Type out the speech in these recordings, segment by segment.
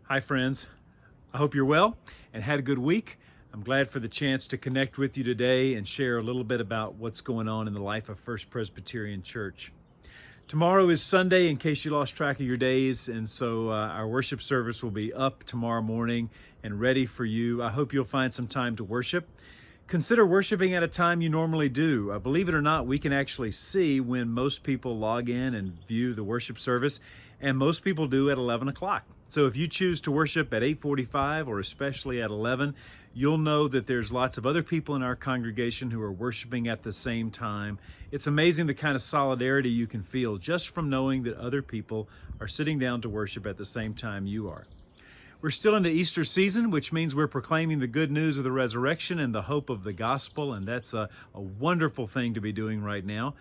Hi, friends. I hope you're well and had a good week. I'm glad for the chance to connect with you today and share a little bit about what's going on in the life of First Presbyterian Church. Tomorrow is Sunday, in case you lost track of your days, and so our worship service will be up tomorrow morning and ready for you. I hope you'll find some time to worship. Consider worshiping at a time you normally do. Believe it or not, we can actually see when most people log in and view the worship service, and most people do at 11 o'clock. So if you choose to worship at 8:45 or especially at 11, you'll know that there's lots of other people in our congregation who are worshiping at the same time. It's amazing the kind of solidarity you can feel just from knowing that other people are sitting down to worship at the same time you are. We're still in the Easter season, which means we're proclaiming the good news of the resurrection and the hope of the gospel, and that's a wonderful thing to be doing right now.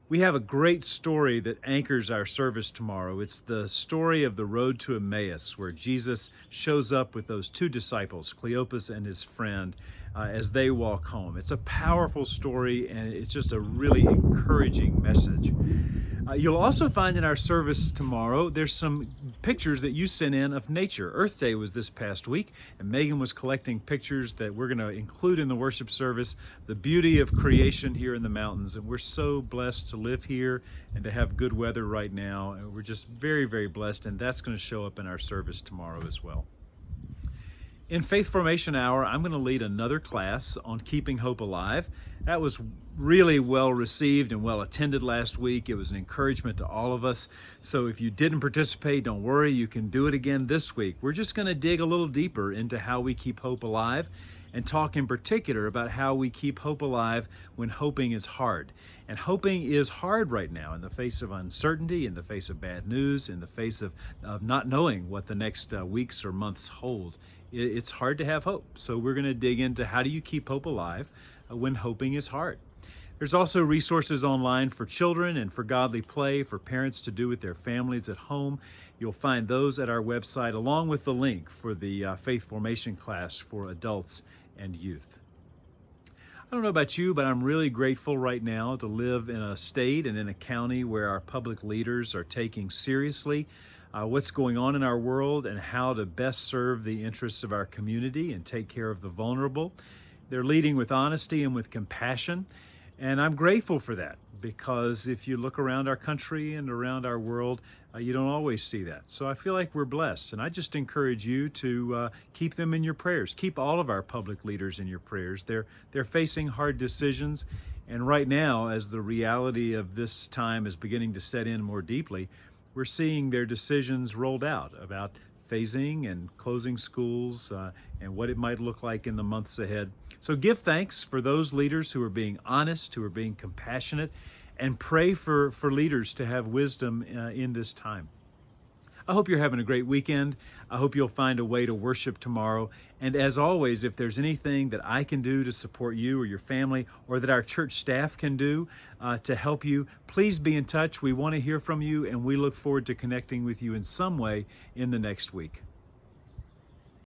We have a great story that anchors our service tomorrow. It's the story of the road to Emmaus, where Jesus shows up with those two disciples, Cleopas and his friend, as they walk home. It's a powerful story, and it's just a really encouraging message. You'll also find in our service tomorrow, there's some pictures that you sent in of nature. Earth Day was this past week, and Megan was collecting pictures that we're going to include in the worship service, the beauty of creation here in the mountains. And we're so blessed to live here and to have good weather right now. And we're just very, very blessed, and that's going to show up in our service tomorrow as well. In Faith Formation Hour, I'm going to lead another class on keeping hope alive. That was really well received and well attended last week. It was an encouragement to all of us. So if you didn't participate, don't worry, you can do it again this week. We're just going to dig a little deeper into how we keep hope alive and talk in particular about how we keep hope alive when hoping is hard. And hoping is hard right now in the face of uncertainty, in the face of bad news, in the face of not knowing what the next weeks or months hold. It's hard to have hope. So we're going to dig into how do you keep hope alive when hoping is hard. There's also resources online for children and for godly play, for parents to do with their families at home. You'll find those at our website, along with the link for the faith formation class for adults and youth. I don't know about you, but I'm really grateful right now to live in a state and in a county where our public leaders are taking seriously what's going on in our world and how to best serve the interests of our community and take care of the vulnerable. They're leading with honesty and with compassion, and I'm grateful for that, because if you look around our country and around our world, you don't always see that. So I feel like we're blessed, and I just encourage you to keep them in your prayers. Keep all of our public leaders in your prayers. They're facing hard decisions, and right now, as the reality of this time is beginning to set in more deeply, we're seeing their decisions rolled out about phasing and closing schools and what it might look like in the months ahead. So give thanks for those leaders who are being honest, who are being compassionate, and pray for leaders to have wisdom in this time. I hope you're having a great weekend. I hope you'll find a way to worship tomorrow. And as always, if there's anything that I can do to support you or your family, or that our church staff can do to help you, please be in touch. We want to hear from you, and we look forward to connecting with you in some way in the next week.